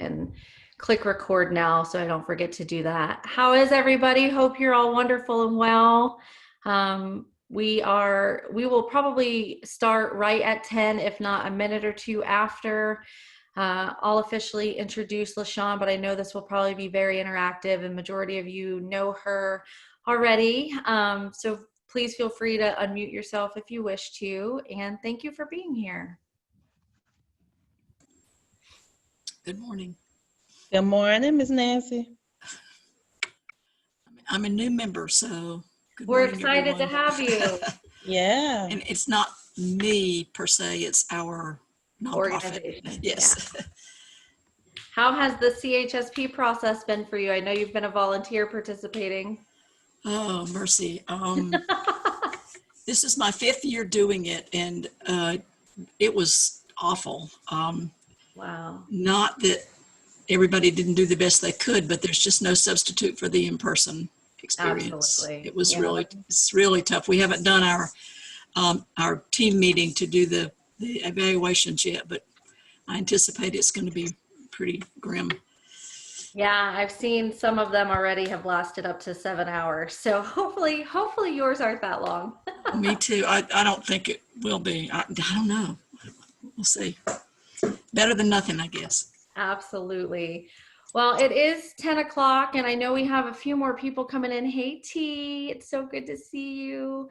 can click record now so I don't forget to do that. How is everybody? Hope you're all wonderful and well. We will probably start right at 10, if not a minute or two after. I'll officially introduce LaShawn, but I know this will probably be very interactive and majority of you know her already. So please feel free to unmute yourself if you wish to, and thank you for being here. Good morning. Good morning, Ms. Nancy. I'm a new member, so good We're morning, excited to everyone. have you. Yeah. And it's not me per se, it's our nonprofit. Organization. Yes. Yeah. How has the CHSP process been for you? I know you've been a volunteer participating. Oh, mercy. This is my 5th year doing it, and it was awful. Wow. Not that everybody didn't do the best they could, but there's just no substitute for the in-person experience. Absolutely. It was Yeah. it's really tough. We haven't done our team meeting to do the evaluations yet, but I anticipate it's going to be pretty grim. Yeah, I've seen some of them already have lasted up to 7 hours. So hopefully yours aren't that long. Me too. I don't think it will be. I don't know. We'll see. Better than nothing, I guess. Absolutely. Well, it is 10 o'clock and I know we have a few more people coming in. Hey T, it's so good to see you.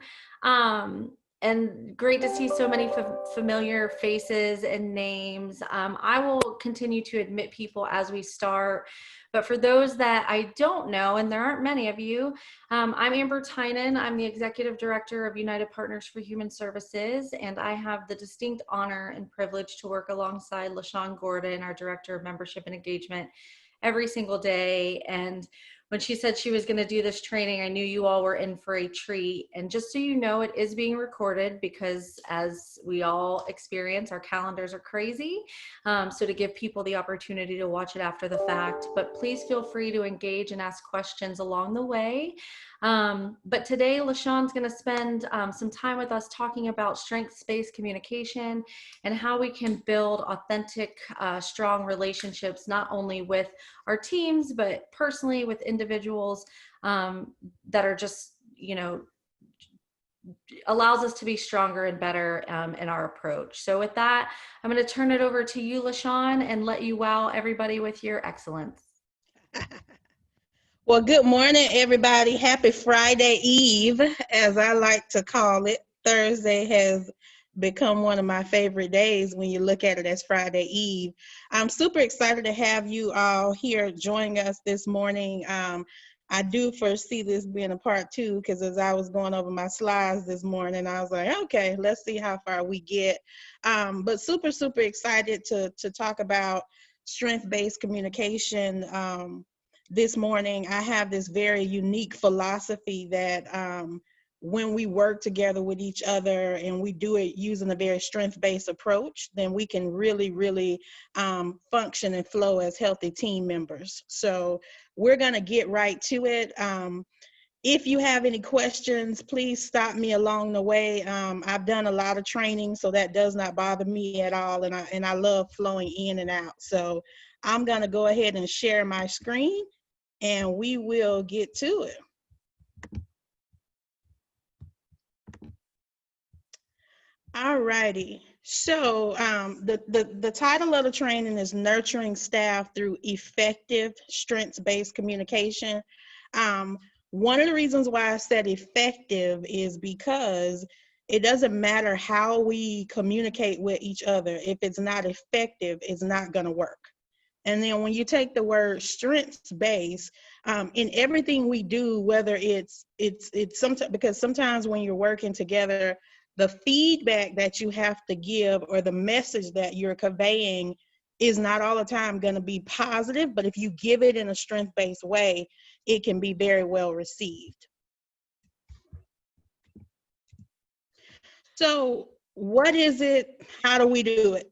And great to see so many familiar faces and names. I will continue to admit people as we start. But for those that I don't know, and there aren't many of you, I'm Amber Tynan. I'm the Executive Director of United Partners for Human Services, and I have the distinct honor and privilege to work alongside LaShawn Gordon, our Director of Membership and Engagement, every single day. And when she said she was going to do this training, I knew you all were in for a treat. And just so you know, it is being recorded because as we all experience, our calendars are crazy. So to give people the opportunity to watch it after the fact, but please feel free to engage and ask questions along the way. But today, LaShawn's going to spend some time with us talking about strengths-based communication and how we can build authentic, strong relationships, not only with our teams, but personally with individuals that are just, allows us to be stronger and better in our approach. So with that, I'm going to turn it over to you, LaShawn, and let you wow everybody with your excellence. Well, good morning, everybody. Happy Friday Eve, as I like to call it. Thursday has become one of my favorite days when you look at it as Friday Eve. I'm super excited to have you all here joining us this morning. I do foresee this being a part 2 because as I was going over my slides this morning, I was like, okay, let's see how far we get. But super, super excited to talk about strength-based communication. This morning, I have this very unique philosophy that when we work together with each other and we do it using a very strength-based approach, then we can really, really function and flow as healthy team members. So we're going to get right to it. If you have any questions, please stop me along the way. I've done a lot of training, so that does not bother me at all, and I love flowing in and out. So I'm going to go ahead and share my screen, and we will get to it. All righty. So the title of the training is Nurturing Staff Through Effective Strengths-Based Communication. One of the reasons why I said effective is because it doesn't matter how we communicate with each other. If it's not effective, it's not going to work. And then when you take the word strengths-based, in everything we do, whether it's sometimes, because sometimes when you're working together, the feedback that you have to give or the message that you're conveying is not all the time going to be positive, but if you give it in a strength-based way, it can be very well received. So what is it? How do we do it?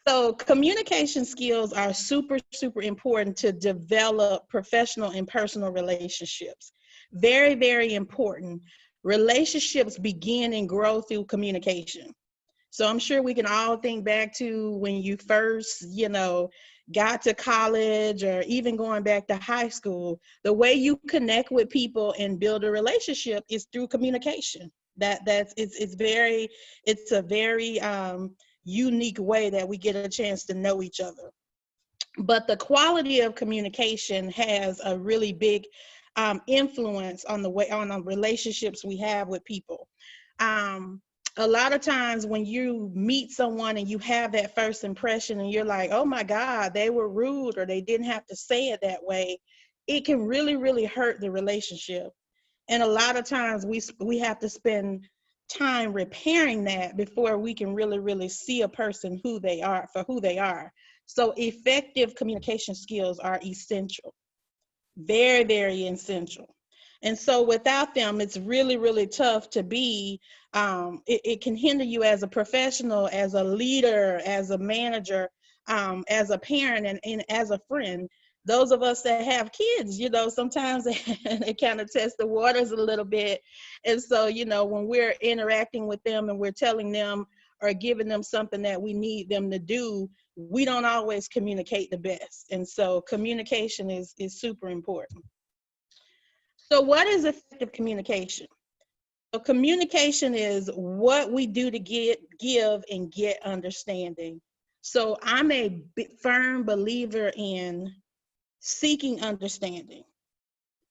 So communication skills are super, super important to develop professional and personal relationships. Very, very important. Relationships begin and grow through communication. So I'm sure we can all think back to when you first, got to college or even going back to high school, the way you connect with people and build a relationship is through communication. It's a very unique way that we get a chance to know each other. But the quality of communication has a really big influence on the relationships we have with people. Um, a lot of times when you meet someone and you have that first impression and you're like, oh my God, they were rude or they didn't have to say it that way, it can really, really hurt the relationship. And a lot of times we have to spend time repairing that before we can really, really see a person who they are for who they are. So effective communication skills are essential, very, very essential. And so without them, it's really, really tough to be, it can hinder you as a professional, as a leader, as a manager, as a parent, and as a friend. Those of us that have kids, sometimes they kind of test the waters a little bit. And so, when we're interacting with them and we're telling them or giving them something that we need them to do, we don't always communicate the best. And so communication is super important. So what is effective communication? So communication is what we do to give and get understanding. So I'm a firm believer in seeking understanding.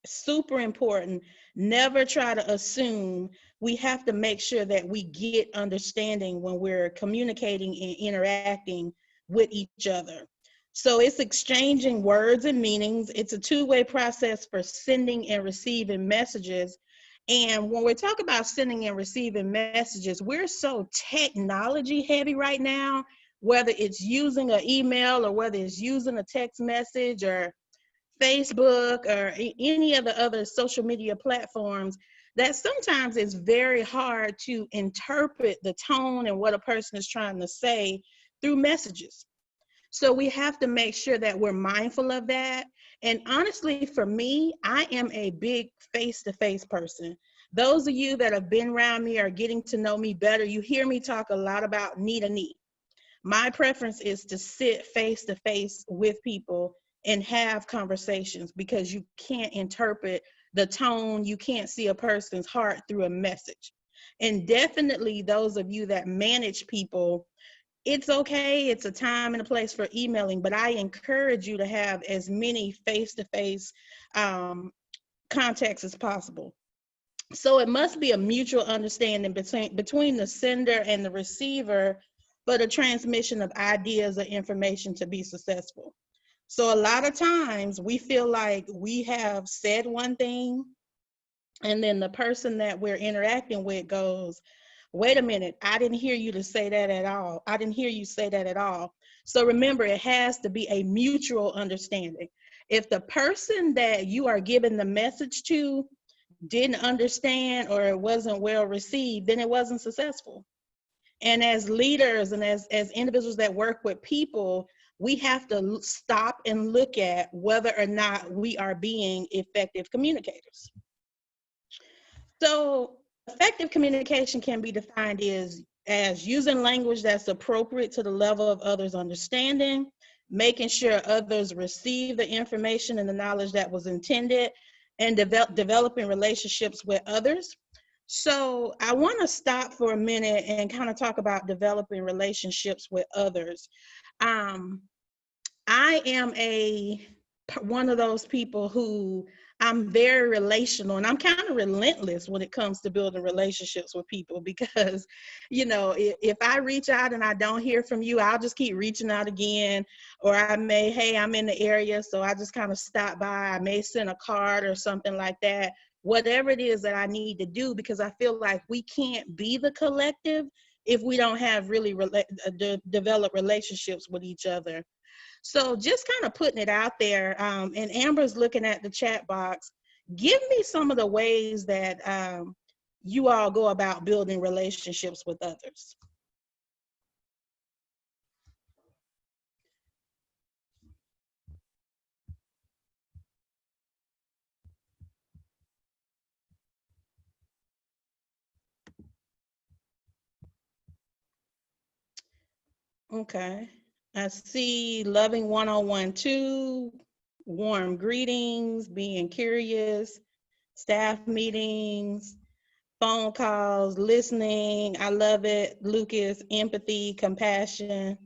Super important. Never try to assume. We have to make sure that we get understanding when we're communicating and interacting with each other. So it's exchanging words and meanings. It's a two-way process for sending and receiving messages. And when we talk about sending and receiving messages, we're so technology heavy right now, whether it's using an email or whether it's using a text message or Facebook or any of the other social media platforms, that sometimes it's very hard to interpret the tone and what a person is trying to say through messages. So we have to make sure that we're mindful of that. And honestly, for me, I am a big face-to-face person. Those of you that have been around me are getting to know me better. You hear me talk a lot about knee to knee. My preference is to sit face-to-face with people and have conversations, because you can't interpret the tone, you can't see a person's heart through a message. And definitely those of you that manage people, it's okay, it's a time and a place for emailing, but I encourage you to have as many face-to-face contacts as possible. So it must be a mutual understanding between the sender and the receiver for the transmission of ideas or information to be successful. So a lot of times we feel like we have said one thing, and then the person that we're interacting with goes, wait a minute, I didn't hear you to say that at all. I didn't hear you say that at all. So remember, it has to be a mutual understanding. If the person that you are giving the message to didn't understand or it wasn't well received, then it wasn't successful. And as leaders and as individuals that work with people, we have to stop and look at whether or not we are being effective communicators. So effective communication can be defined as using language that's appropriate to the level of others' understanding, making sure others receive the information and the knowledge that was intended, and developing relationships with others. So I want to stop for a minute and kind of talk about developing relationships with others. I am one of those people who I'm very relational, and I'm kind of relentless when it comes to building relationships with people, because, if I reach out and I don't hear from you, I'll just keep reaching out again. Or hey, I'm in the area, so I just kind of stop by. I may send a card or something like that, whatever it is that I need to do, because I feel like we can't be the collective if we don't have really develop relationships with each other. So just kind of putting it out there, and Amber's looking at the chat box. Give me some of the ways that you all go about building relationships with others. Okay. I see loving one-on-one too, warm greetings, being curious, staff meetings, phone calls, listening. I love it. Lucas, empathy, compassion,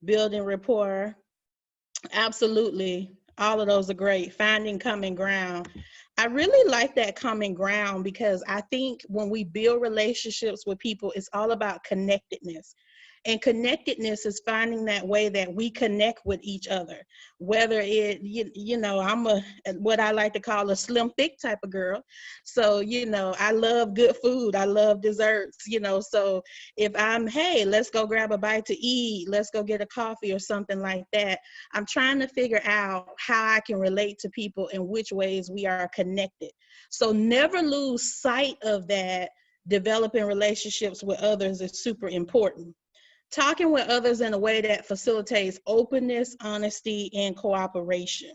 building rapport. Absolutely. All of those are great. Finding common ground. I really like that common ground because I think when we build relationships with people, it's all about connectedness. And connectedness is finding that way that we connect with each other. Whether I'm what I like to call a slim thick type of girl. So, I love good food. I love desserts, so if hey, let's go grab a bite to eat, let's go get a coffee or something like that. I'm trying to figure out how I can relate to people in which ways we are connected. So never lose sight of that. Developing relationships with others is super important. Talking with others in a way that facilitates openness, honesty, and cooperation.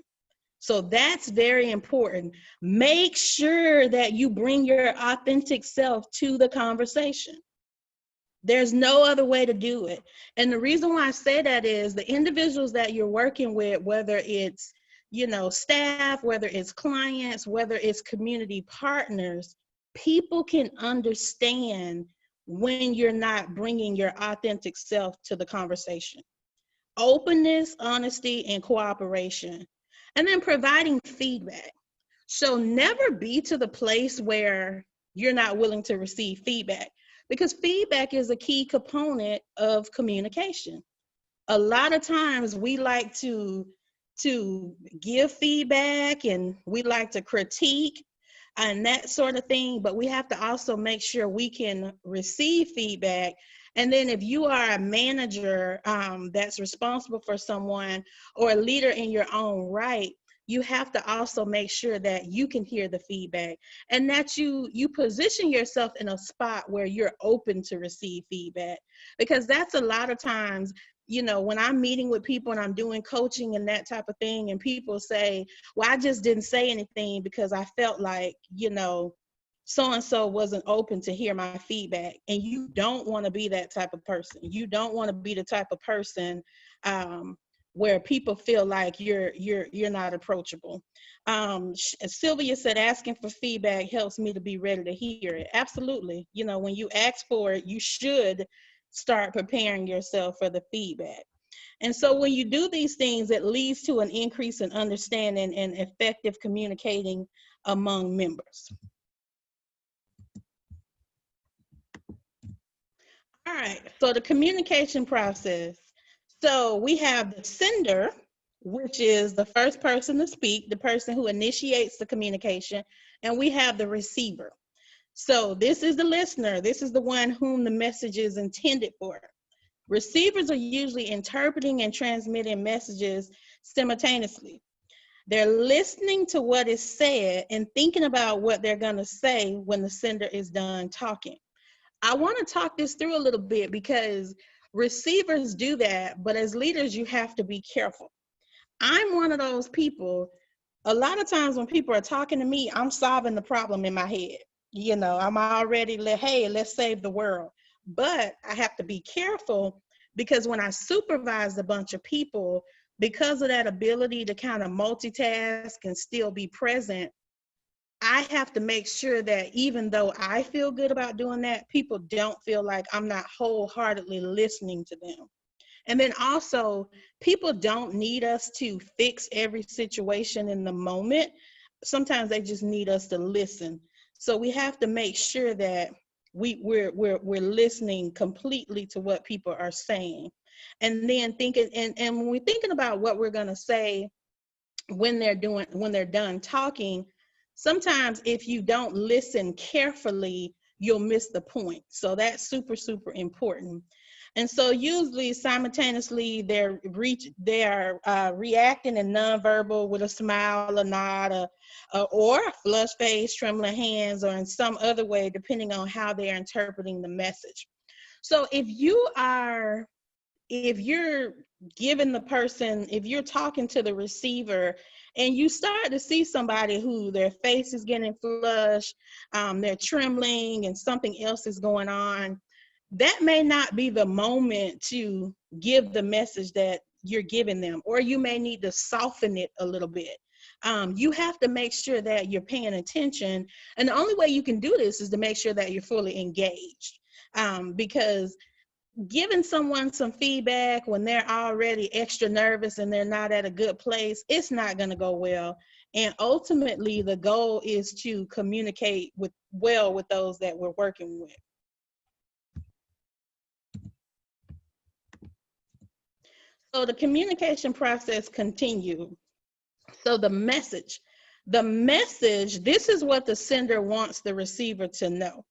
So that's very important. Make sure that you bring your authentic self to the conversation. There's no other way to do it. And the reason why I say that is the individuals that you're working with, whether it's, staff, whether it's clients, whether it's community partners, people can understand when you're not bringing your authentic self to the conversation. Openness, honesty, and cooperation. And then providing feedback. So never be to the place where you're not willing to receive feedback, because feedback is a key component of communication. A lot of times we like to give feedback and we like to critique and that sort of thing, but we have to also make sure we can receive feedback. And then if you are a manager that's responsible for someone or a leader in your own right, you have to also make sure that you can hear the feedback and that you position yourself in a spot where you're open to receive feedback. Because that's a lot of times, when I'm meeting with people and I'm doing coaching and that type of thing, and people say, well, I just didn't say anything because I felt like, so-and-so wasn't open to hear my feedback. And you don't want to be that type of person. You don't want to be the type of person where people feel like you're not approachable. Sylvia said, asking for feedback helps me to be ready to hear it. Absolutely. When you ask for it, you should start preparing yourself for the feedback. And so when you do these things, it leads to an increase in understanding and effective communicating among members. All right, so the communication process. So we have the sender, which is the first person to speak, the person who initiates the communication, and we have the receiver. So this is the listener. This is the one whom the message is intended for. Receivers are usually interpreting and transmitting messages simultaneously. They're listening to what is said and thinking about what they're going to say when the sender is done talking. I want to talk this through a little bit because receivers do that, but as leaders, you have to be careful. I'm one of those people. A lot of times when people are talking to me, I'm solving the problem in my head. I'm already hey, let's save the world. But I have to be careful because when I supervise a bunch of people, because of that ability to kind of multitask and still be present, I have to make sure that even though I feel good about doing that, people don't feel like I'm not wholeheartedly listening to them. And then also, people don't need us to fix every situation in the moment. Sometimes they just need us to listen. So we have to make sure that we're listening completely to what people are saying. And then thinking, and when we're thinking about what we're going to say when they're done talking, sometimes if you don't listen carefully, you'll miss the point. So that's super, super important. And so usually simultaneously they're reacting in nonverbal with a smile, a nod, or a flushed face, trembling hands, or in some other way, depending on how they're interpreting the message. So if you're giving the person, if you're talking to the receiver and you start to see somebody who their face is getting flushed, they're trembling and something else is going on, that may not be the moment to give the message that you're giving them, or you may need to soften it a little bit. You have to make sure that you're paying attention. And the only way you can do this is to make sure that you're fully engaged. Because giving someone some feedback when they're already extra nervous and they're not at a good place, it's not going to go well. And ultimately, the goal is to communicate well with those that we're working with. So the communication process continues. So the message, this is what the sender wants the receiver to know.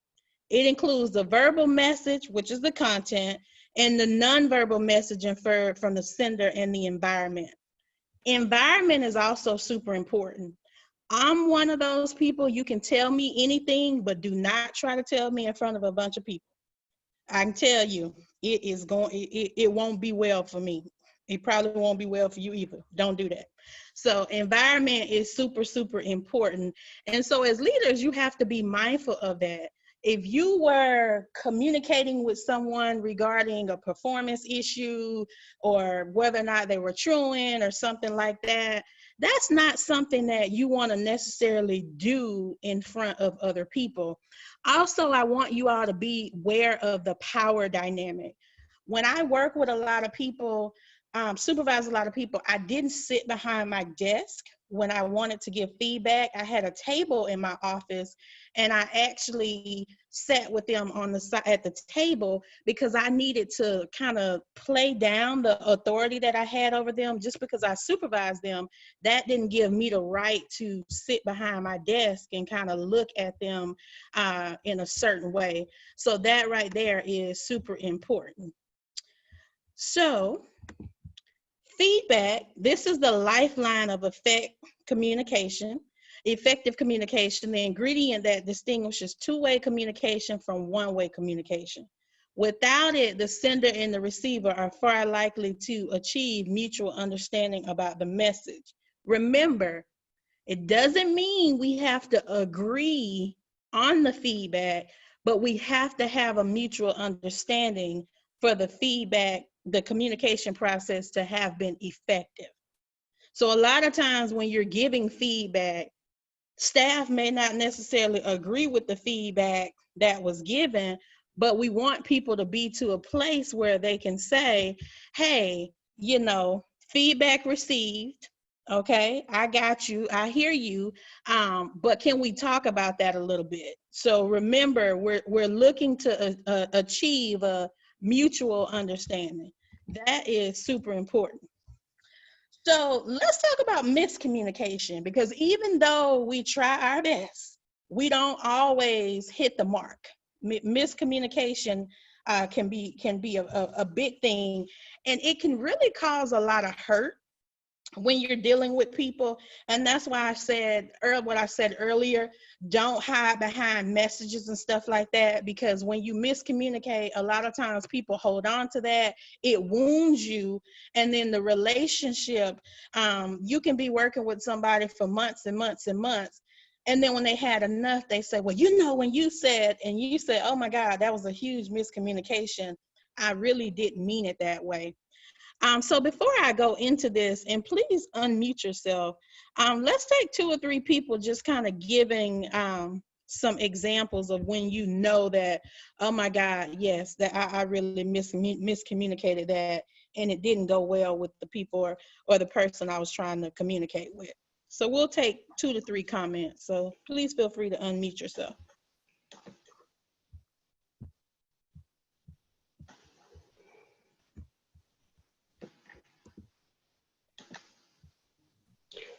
It includes the verbal message, which is the content, and the nonverbal message inferred from the sender and the environment. Environment is also super important. I'm one of those people, you can tell me anything, but do not try to tell me in front of a bunch of people. I can tell you, it won't be well for me. It probably won't be well for you either. Don't do that. So environment is super, super important. And so as leaders, you have to be mindful of that. If you were communicating with someone regarding a performance issue or whether or not they were truant or something like that, that's not something that you want to necessarily do in front of other people. Also, I want you all to be aware of the power dynamic. When I work with a lot of people, supervise a lot of people, I didn't sit behind my desk when I wanted to give feedback. I had a table in my office, and I actually sat with them on the side at the table because I needed to kind of play down the authority that I had over them. Just because I supervised them, that didn't give me the right to sit behind my desk and kind of look at them in a certain way. So that right there is super important. So feedback, this is the lifeline of effective communication. The ingredient that distinguishes two-way communication from one-way communication. Without it, the sender and the receiver are far likely to achieve mutual understanding about the message. Remember, it doesn't mean we have to agree on the feedback, but we have to have a mutual understanding for the feedback, the communication process to have been effective. So a lot of times when you're giving feedback, staff may not necessarily agree with the feedback that was given, but we want people to be to a place where they can say, hey, feedback received. Okay, I got you, I hear you, but can we talk about that a little bit? So remember, we're looking to achieve a mutual understanding. That is super important. So let's talk about miscommunication, because even though we try our best, we don't always hit the mark. Miscommunication can be a big thing, and it can really cause a lot of hurt when you're dealing with people. And that's why I said what I said earlier, don't hide behind messages and stuff like that, because when you miscommunicate, a lot of times people hold on to that, it wounds you, and then the relationship, you can be working with somebody for months and months and months, and then when they had enough, they say, well, when you said, oh my God, that was a huge miscommunication, I really didn't mean it that way. So before I go into this, and please unmute yourself, let's take 2 or 3 people just kind of giving some examples of when you know that, oh my God, yes, that I really miscommunicated that, and it didn't go well with the people or the person I was trying to communicate with. So we'll take 2 to 3 comments. So please feel free to unmute yourself.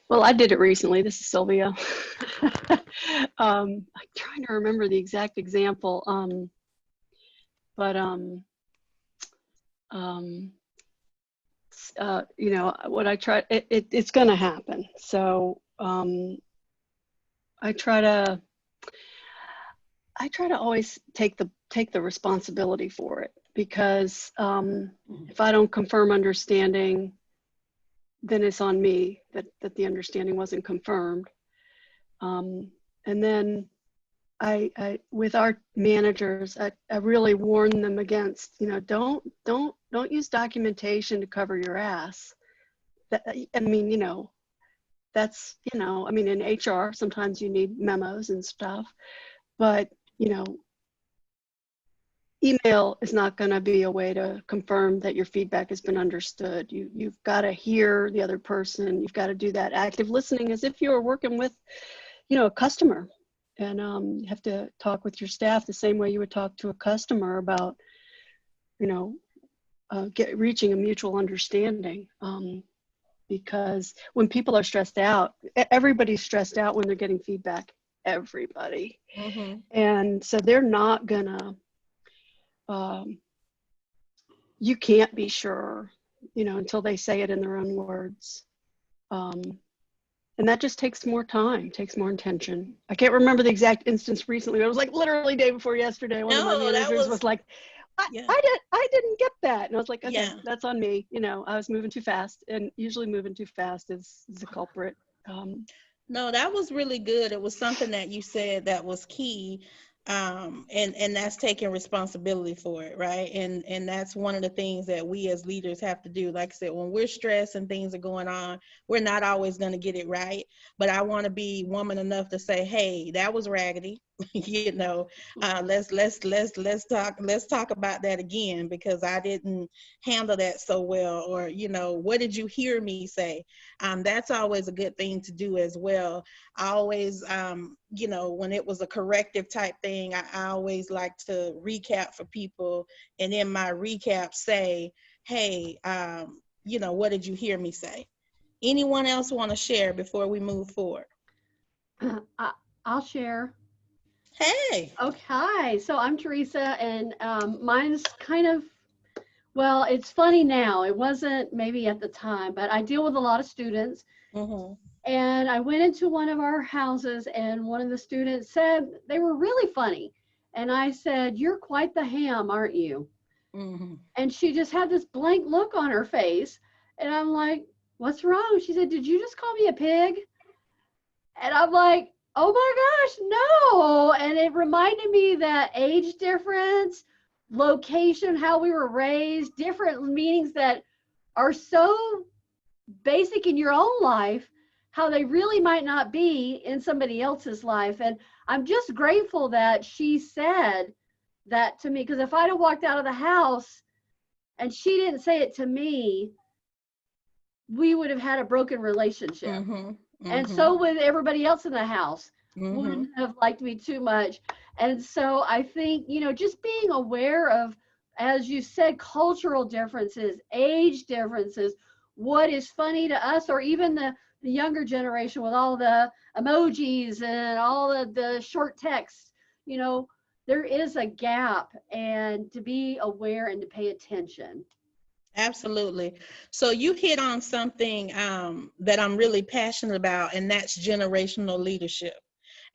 Well, I did it recently. This is Sylvia. I'm trying to remember the exact example, what I try, it's going to happen. So I try to always take the responsibility for it, because if I don't confirm understanding, then it's on me that the understanding wasn't confirmed. And then I with our managers, I really warn them against, don't use documentation to cover your ass. I mean, that's, I mean, in HR, sometimes you need memos and stuff, but, email is not going to be a way to confirm that your feedback has been understood. You've got to hear the other person. You've got to do that active listening as if you were working with, a customer. And you have to talk with your staff the same way you would talk to a customer about, reaching a mutual understanding. Because when people are stressed out, everybody's stressed out when they're getting feedback, everybody. Mm-hmm. And so they're not gonna, you can't be sure, until they say it in their own words. And that just takes more time, takes more intention. I can't remember the exact instance recently. It was like literally day before yesterday. One of my managers was like, I didn't get that. And I was like, okay, that's on me. I was moving too fast, and usually moving too fast is a culprit. No, that was really good. It was something that you said that was key. And that's taking responsibility for it, right? And that's one of the things that we as leaders have to do. Like I said, when we're stressed and things are going on, we're not always going to get it right. But I want to be woman enough to say, hey, that was raggedy. Let's talk about that again, because I didn't handle that so well. Or, what did you hear me say? That's always a good thing to do as well. I always, when it was a corrective type thing, I always like to recap for people, and in my recap say, hey, what did you hear me say? Anyone else want to share before we move forward? I'll share. Hey. Okay, so I'm Teresa, and mine's kind of, well, it's funny now. It wasn't maybe at the time, but I deal with a lot of students. Mm-hmm. And I went into one of our houses, and one of the students said they were really funny. And I said, "You're quite the ham, aren't you?" Mm-hmm. And she just had this blank look on her face. And I'm like, "What's wrong?" She said, "Did you just call me a pig?" And I'm like, oh my gosh, no. And it reminded me that age difference, location, how we were raised, different meanings that are so basic in your own life, how they really might not be in somebody else's life. And I'm just grateful that she said that to me, because if I'd have walked out of the house and she didn't say it to me, we would have had a broken relationship. Mm-hmm. Mm-hmm. And so would everybody else in the house. Mm-hmm. Wouldn't have liked me too much. And so I think, just being aware of, as you said, cultural differences, age differences, what is funny to us, or even the younger generation with all the emojis and all the short text, there is a gap, and to be aware and to pay attention. Absolutely. So you hit on something that I'm really passionate about, and that's generational leadership.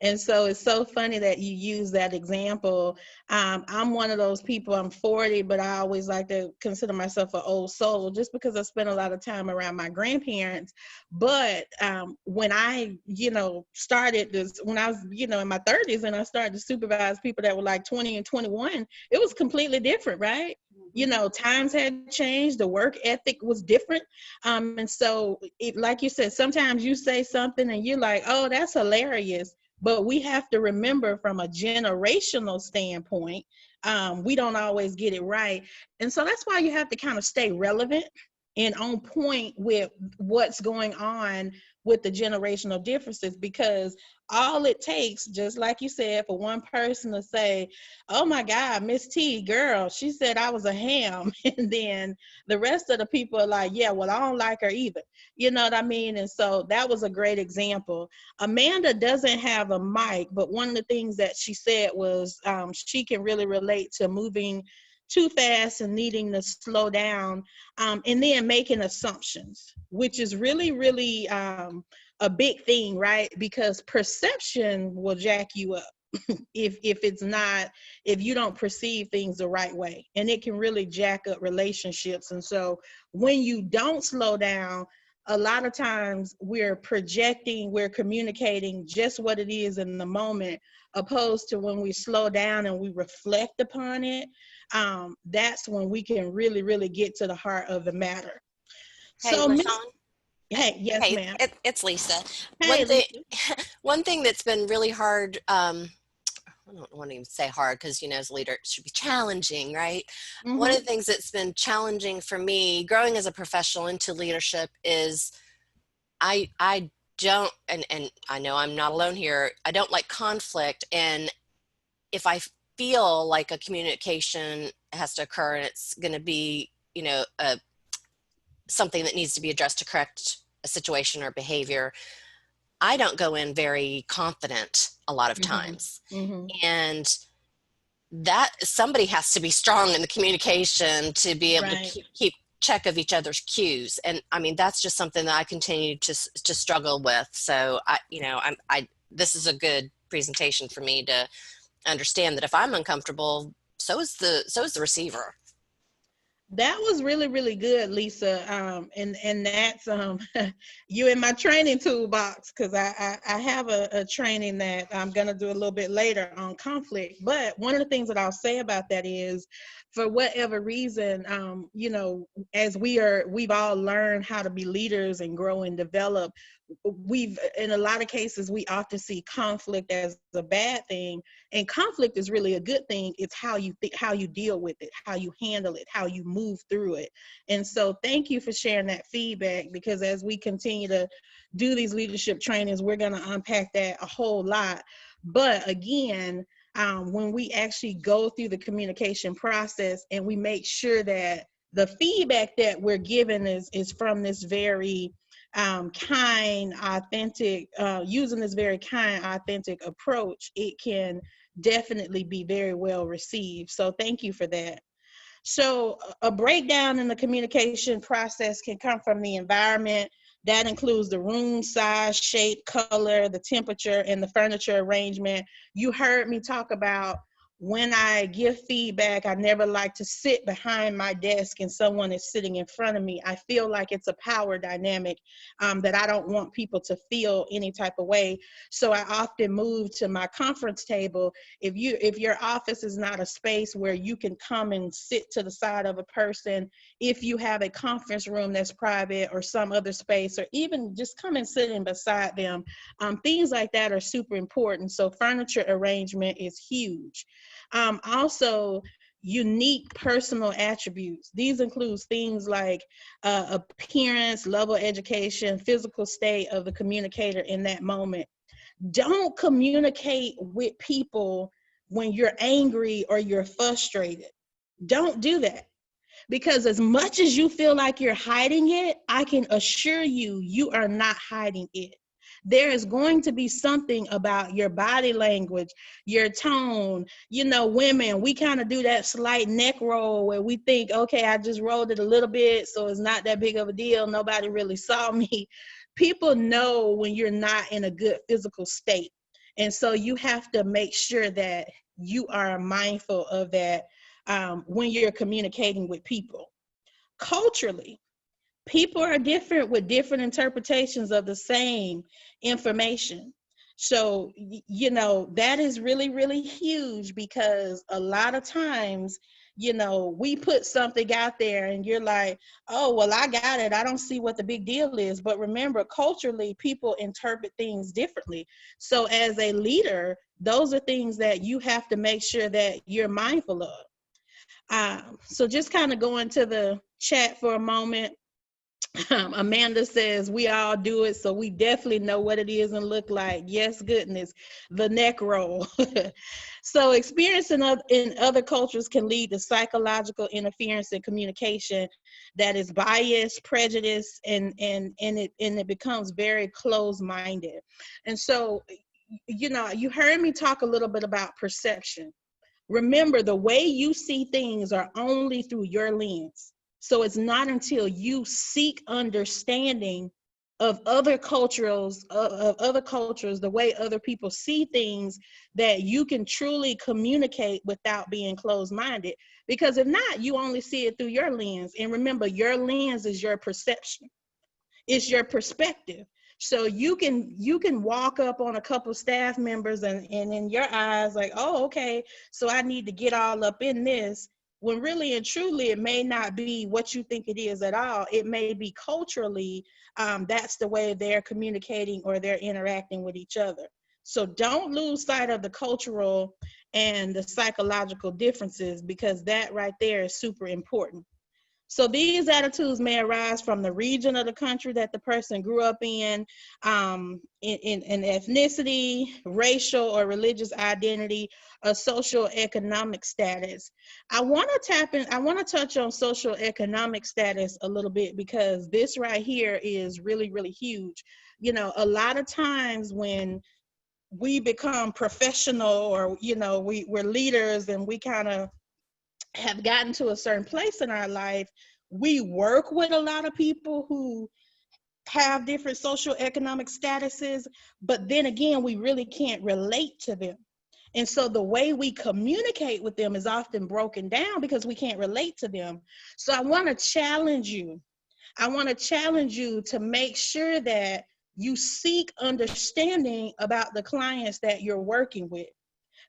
And so it's so funny that you use that example. I'm one of those people, I'm 40, but I always like to consider myself an old soul just because I spent a lot of time around my grandparents. But when I, started this, when I was, in my 30s, and I started to supervise people that were like 20 and 21, it was completely different, right? Times had changed, the work ethic was different. And so, like you said, sometimes you say something and you're like, oh, that's hilarious. But we have to remember, from a generational standpoint, we don't always get it right. And so that's why you have to kind of stay relevant and on point with what's going on with the generational differences, because all it takes, just like you said, for one person to say, oh my God, Miss T, girl, she said I was a ham. And then the rest of the people are like, yeah, well, I don't like her either. You know what I mean? And so that was a great example. Amanda doesn't have a mic, but one of the things that she said was she can really relate to moving too fast and needing to slow down, and then making assumptions, which is really, really a big thing, right? Because perception will jack you up if you don't perceive things the right way, and it can really jack up relationships. And so when you don't slow down, a lot of times we're projecting, we're communicating just what it is in the moment, opposed to when we slow down and we reflect upon it. That's when we can really, really get to the heart of the matter. Hey, So, Miss, LaShawn. hey, yes, Hey, ma'am. it's Lisa. Hey, Lisa. One thing that's been really hard, I don't want to even say hard because, you know, as a leader, it should be challenging, right? One of the things that's been challenging for me growing as a professional into leadership is I don't, and I know I'm not alone here, I don't like conflict. And if I feel like a communication has to occur and it's going to be, you know, something that needs to be addressed to correct a situation or behavior, I don't go in very confident a lot of times. And that somebody has to be strong in the communication to be able to keep check of each other's cues. And I mean, that's just something that I continue to struggle with. So this is a good presentation for me to understand that if I'm uncomfortable, so is the receiver. That was really, really good, Lisa. And that's you in my training toolbox, because I have a training that I'm going to do a little bit later on conflict. But one of the things that I'll say about that is, for whatever reason, you know, as we've all learned how to be leaders and grow and develop, in a lot of cases, we often see conflict as a bad thing, and conflict is really a good thing. It's how you deal with it, how you handle it, how you move through it. And so thank you for sharing that feedback, because as we continue to do these leadership trainings, we're going to unpack that a whole lot. But again, when we actually go through the communication process and we make sure that the feedback that we're given is from this very kind, authentic, using this very kind, authentic approach, it can definitely be very well received. So thank you for that. So a breakdown in the communication process can come from the environment. That includes the room size, shape, color, the temperature, and the furniture arrangement. You heard me talk about, when I give feedback, I never like to sit behind my desk and someone is sitting in front of me. I feel like it's a power dynamic that I don't want people to feel any type of way. So I often move to my conference table. If your office is not a space where you can come and sit to the side of a person, if you have a conference room that's private or some other space, or even just come and sit in beside them, things like that are super important. So furniture arrangement is huge. Also, unique personal attributes. These include things like appearance, level of education, physical state of the communicator in that moment. Don't communicate with people when you're angry or you're frustrated. Don't do that. Because as much as you feel like you're hiding it, I can assure you, you are not hiding it. There is going to be something about your body language, your tone. You know, women, we kind of do that slight neck roll where we think, okay, I just rolled it a little bit, so it's not that big of a deal. Nobody really saw me. People know when you're not in a good physical state. And so you have to make sure that you are mindful of that when you're communicating with people. Culturally, people are different with different interpretations of the same information. So, you know, that is really, really huge, because a lot of times, you know, we put something out there and you're like, oh, well, I got it. I don't see what the big deal is. But remember, culturally, people interpret things differently. So as a leader, those are things that you have to make sure that you're mindful of. So just kind of go into the chat for a moment. Amanda says, we all do it, so we definitely know what it is and look like. Yes, goodness, the neck roll. So experience in other cultures can lead to psychological interference in communication that is biased, prejudice, and it becomes very closed-minded. And so, you know, you heard me talk a little bit about perception. Remember, the way you see things are only through your lens. So it's not until you seek understanding of other cultures, the way other people see things, that you can truly communicate without being closed-minded. Because if not, you only see it through your lens. And remember, your lens is your perception. It's your perspective. So you can walk up on a couple staff members and in your eyes like, oh, okay, so I need to get all up in this, when really and truly it may not be what you think it is at all. It may be culturally, that's the way they're communicating or they're interacting with each other. So don't lose sight of the cultural and the psychological differences, because that right there is super important. So these attitudes may arise from the region of the country that the person grew up in ethnicity, racial or religious identity, or social economic status. I want to touch on social economic status a little bit, because this right here is really, really huge. You know, a lot of times when we become professional, or, you know, we're leaders and we kind of have gotten to a certain place in our life, we work with a lot of people who have different social economic statuses, but then again, we really can't relate to them. And so the way we communicate with them is often broken down because we can't relate to them. So I want to challenge you. I want to challenge you to make sure that you seek understanding about the clients that you're working with.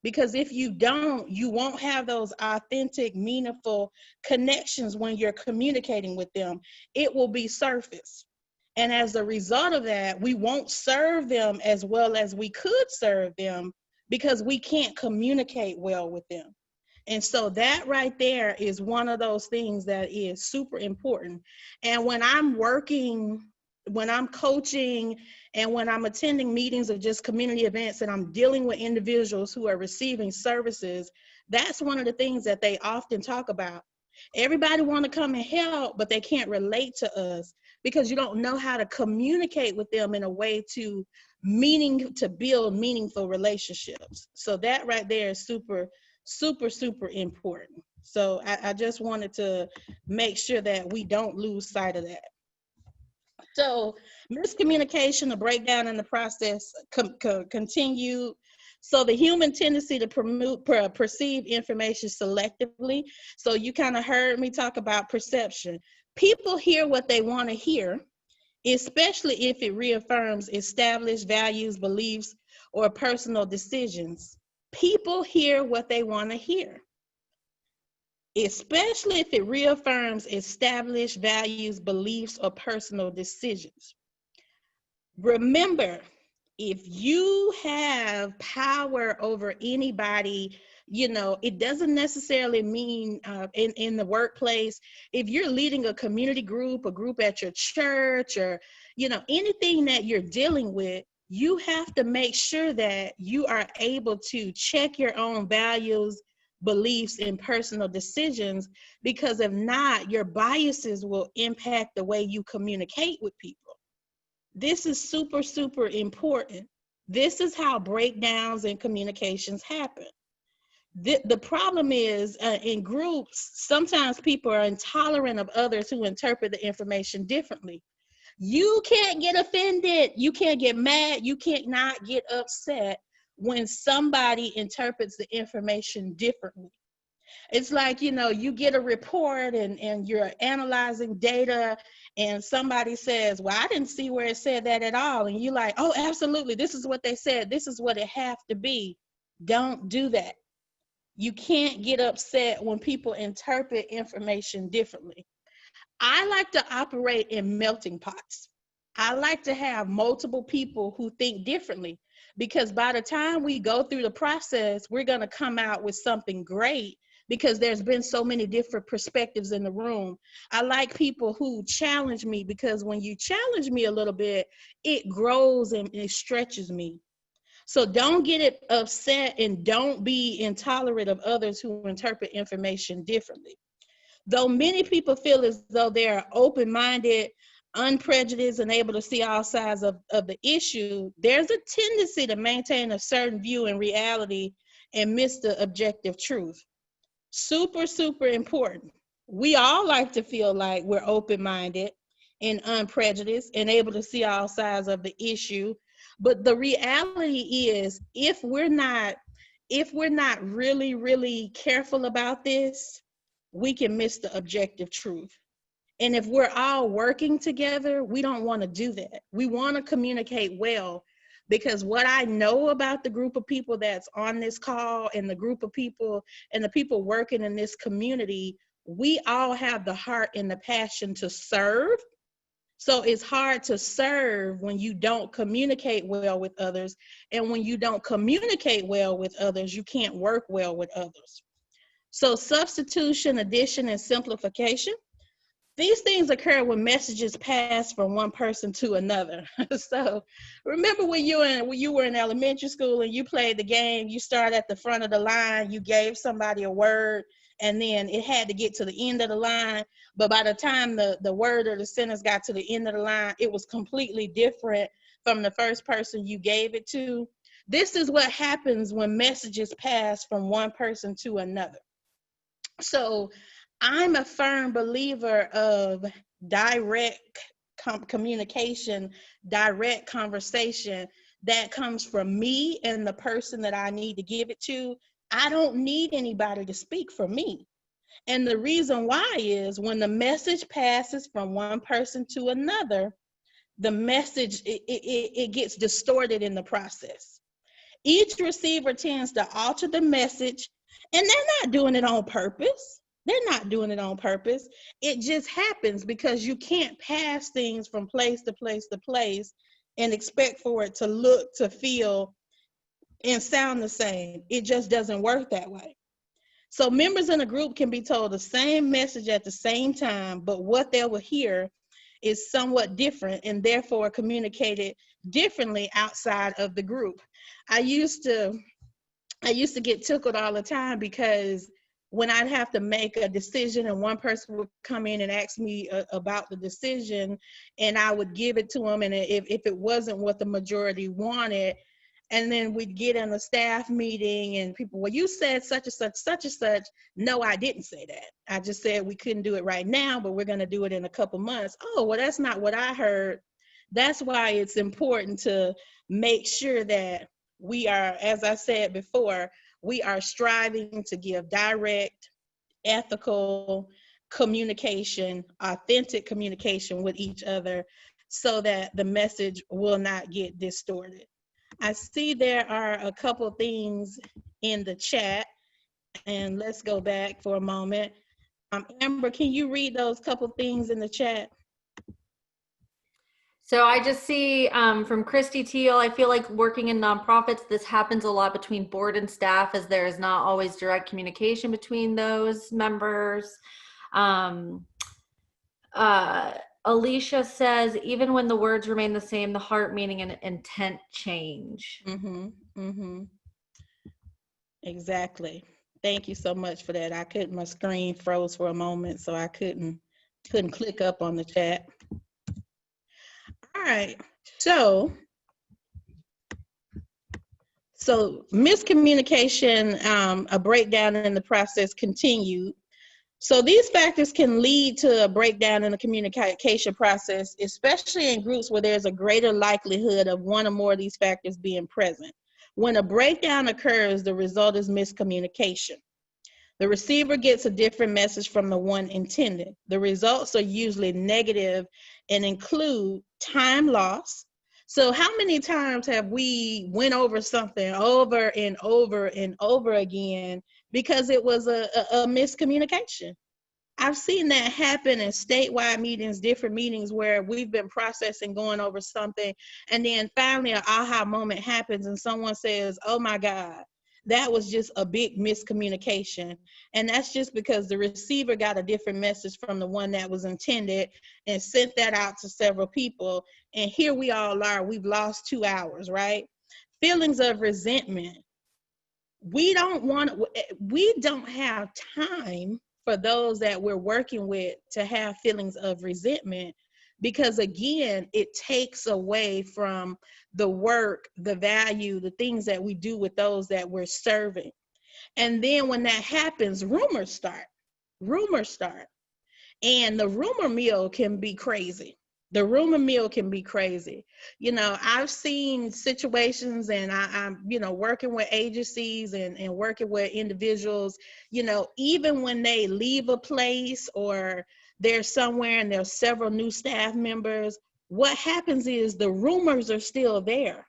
Because if you don't, you won't have those authentic, meaningful connections when you're communicating with them. It will be surface. And as a result of that, we won't serve them as well as we could serve them because we can't communicate well with them. And so that right there is one of those things that is super important. And when I'm working, when I'm coaching, and when I'm attending meetings or just community events and I'm dealing with individuals who are receiving services, that's one of the things that they often talk about. Everybody want to come and help, but they can't relate to us because you don't know how to communicate with them in a way to build meaningful relationships. So that right there is super, super, super important. So I just wanted to make sure that we don't lose sight of that. So miscommunication, a breakdown in the process continued. So the human tendency to perceive information selectively. So you kind of heard me talk about perception. People hear what they want to hear, especially if it reaffirms established values, beliefs, or personal decisions. People hear what they want to hear, especially if it reaffirms established values, beliefs, or personal decisions. Remember, if you have power over anybody, you know, it doesn't necessarily mean in the workplace. If you're leading a community group, a group at your church, or, you know, anything that you're dealing with, you have to make sure that you are able to check your own values, beliefs, and personal decisions, because if not, your biases will impact the way you communicate with people. This is super, super important. This is how breakdowns in communications happen. The problem is in groups, sometimes people are intolerant of others who interpret the information differently. You can't get offended. You can't get mad. You can't not get upset when somebody interprets the information differently. It's like, you know, you get a report and you're analyzing data and somebody says, well, I didn't see where it said that at all. And you're like, oh, absolutely. This is what they said. This is what it have to be. Don't do that. You can't get upset when people interpret information differently. I like to operate in melting pots. I like to have multiple people who think differently, because by the time we go through the process, we're going to come out with something great, because there's been so many different perspectives in the room. I like people who challenge me, because when you challenge me a little bit, it grows and it stretches me. So don't get it upset and don't be intolerant of others who interpret information differently. Though many people feel as though they are open-minded, unprejudiced, and able to see all sides of the issue, there's a tendency to maintain a certain view in reality and miss the objective truth. Super, super important. We all like to feel like we're open-minded and unprejudiced and able to see all sides of the issue. But the reality is, if we're not really, really careful about this, we can miss the objective truth. And if we're all working together, we don't want to do that. We want to communicate well, because what I know about the group of people that's on this call and the group of people and the people working in this community, we all have the heart and the passion to serve. So it's hard to serve when you don't communicate well with others. And when you don't communicate well with others, you can't work well with others. So substitution, addition, and simplification. These things occur when messages pass from one person to another. So remember when you were in elementary school and you played the game, you start at the front of the line, you gave somebody a word, and then it had to get to the end of the line. But by the time the word or the sentence got to the end of the line, it was completely different from the first person you gave it to. This is what happens when messages pass from one person to another. So I'm a firm believer of direct communication, direct conversation that comes from me and the person that I need to give it to. I don't need anybody to speak for me. And the reason why is when the message passes from one person to another, the message, it gets distorted in the process. Each receiver tends to alter the message, and they're not doing it on purpose. They're not doing it on purpose. It just happens because you can't pass things from place to place to place and expect for it to look, to feel, and sound the same. It just doesn't work that way. So members in a group can be told the same message at the same time, but what they will hear is somewhat different and therefore communicated differently outside of the group. I used to get tickled all the time because when I'd have to make a decision and one person would come in and ask me about the decision, and I would give it to them, and if it wasn't what the majority wanted, and then we'd get in a staff meeting and people, well, you said such and such, such and such. No, I didn't say that. I just said we couldn't do it right now, but we're going to do it in a couple months. Oh, well, that's not what I heard. That's why it's important to make sure that we are, as I said before, we are striving to give direct, ethical communication, authentic communication with each other so that the message will not get distorted. I see there are a couple things in the chat, and let's go back for a moment. Amber, can you read those couple things in the chat? So I just see from Christy Teal, I feel like working in nonprofits, this happens a lot between board and staff, as there is not always direct communication between those members. Alicia says, even when the words remain the same, the heart, meaning, and intent change. Exactly. Thank you so much for that. My screen froze for a moment, so I couldn't click up on the chat. All right, so miscommunication, a breakdown in the process continued. So these factors can lead to a breakdown in the communication process, especially in groups where there's a greater likelihood of one or more of these factors being present. When a breakdown occurs, the result is miscommunication. The receiver gets a different message from the one intended. The results are usually negative and include time loss. So how many times have we went over something over and over and over again because it was a miscommunication? I've seen that happen in statewide meetings, different meetings where we've been processing, going over something, and then finally an aha moment happens and someone says, oh my God, that was just a big miscommunication. And that's just because the receiver got a different message from the one that was intended and sent that out to several people. And here we all are, we've lost 2 hours, right? Feelings of resentment. We don't have time for those that we're working with to have feelings of resentment, because again, it takes away from the work, the value, the things that we do with those that we're serving. And then when that happens, rumors start. And the rumor mill can be crazy. You know, I've seen situations, and I'm, you know, working with agencies and working with individuals, you know, even when they leave a place or they're somewhere and there's several new staff members, what happens is the rumors are still there.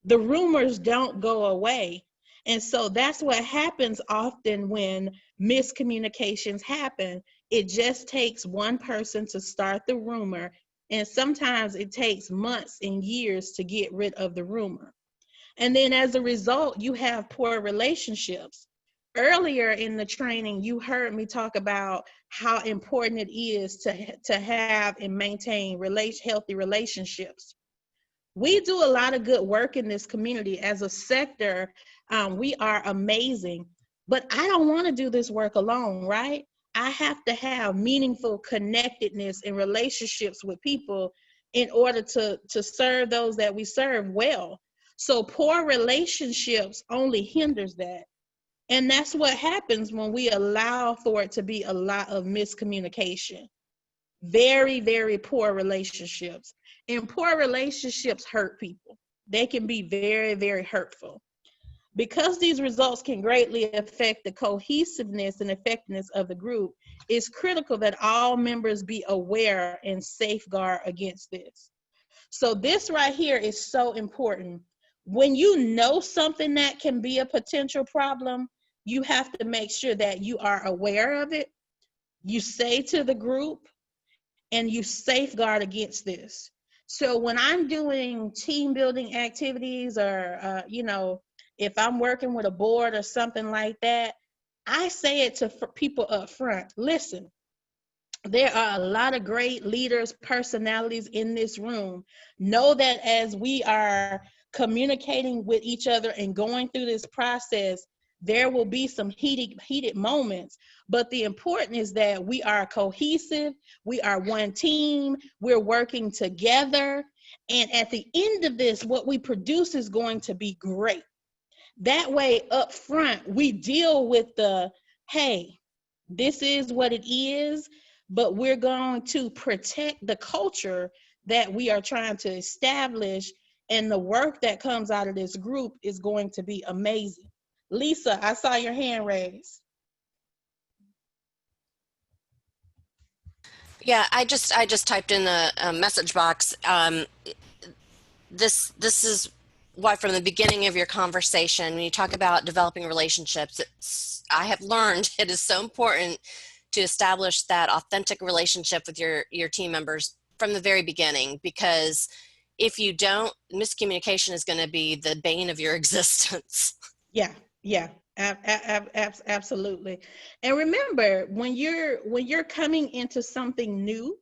The rumors don't go away. And so that's what happens often when miscommunications happen. It just takes one person to start the rumor, and sometimes it takes months and years to get rid of the rumor. And then as a result, you have poor relationships. Earlier in the training, you heard me talk about how important it is to have and maintain healthy relationships. We do a lot of good work in this community. As a sector, we are amazing, but I don't want to do this work alone, right? I have to have meaningful connectedness and relationships with people in order to serve those that we serve well. So poor relationships only hinders that. And that's what happens when we allow for it to be a lot of miscommunication. Very, very poor relationships. And poor relationships hurt people. They can be very, very hurtful. Because these results can greatly affect the cohesiveness and effectiveness of the group, it's critical that all members be aware and safeguard against this. So this right here is so important. When you know something that can be a potential problem, you have to make sure that you are aware of it. You say to the group, and you safeguard against this. So when I'm doing team building activities or, if I'm working with a board or something like that, I say it to people up front. Listen, there are a lot of great leaders, personalities in this room. Know that as we are communicating with each other and going through this process, there will be some heated moments, but the important is that we are cohesive, we are one team, we're working together, and at the end of this, what we produce is going to be great. That way, up front, we deal with hey, this is what it is, but we're going to protect the culture that we are trying to establish, and the work that comes out of this group is going to be amazing. Lisa, I saw your hand raised. Yeah, I just typed in a message box. This is why from the beginning of your conversation, when you talk about developing relationships, I have learned it is so important to establish that authentic relationship with your team members from the very beginning, because if you don't, miscommunication is going to be the bane of your existence. Yeah, absolutely. And remember, when you're coming into something new,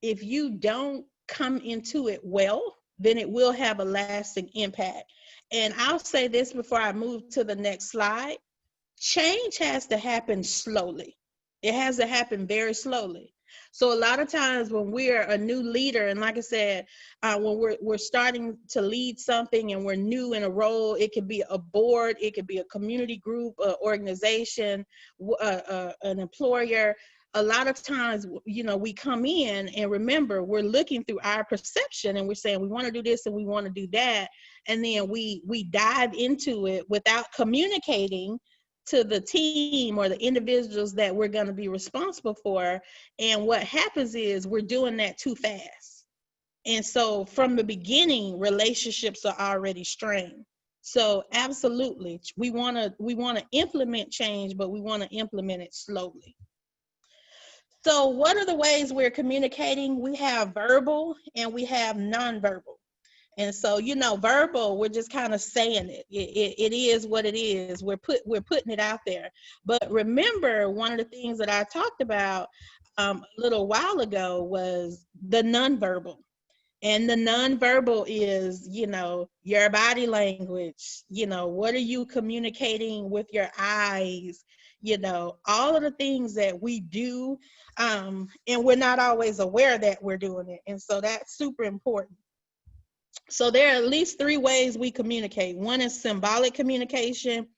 if you don't come into it well, then it will have a lasting impact. And I'll say this before I move to the next slide. Change has to happen slowly. It has to happen very slowly. So a lot of times when we're a new leader, and like I said, when we're starting to lead something and we're new in a role, it could be a board, it could be a community group, an organization, an employer. A lot of times, we come in, and remember, we're looking through our perception and we're saying we want to do this and we want to do that. And then we dive into it without communicating to the team or the individuals that we're going to be responsible for. And what happens is we're doing that too fast. And so from the beginning, relationships are already strained. So absolutely, we want to implement change, but we want to implement it slowly. So what are the ways we're communicating? We have verbal and we have nonverbal. And so, verbal, we're just kind of saying it. It is what it is. We're putting it out there. But remember, one of the things that I talked about a little while ago was the nonverbal. And the nonverbal is, your body language, what are you communicating with your eyes, all of the things that we do, and we're not always aware that we're doing it. And so that's super important. So there are at least 3 ways we communicate. One is symbolic communication.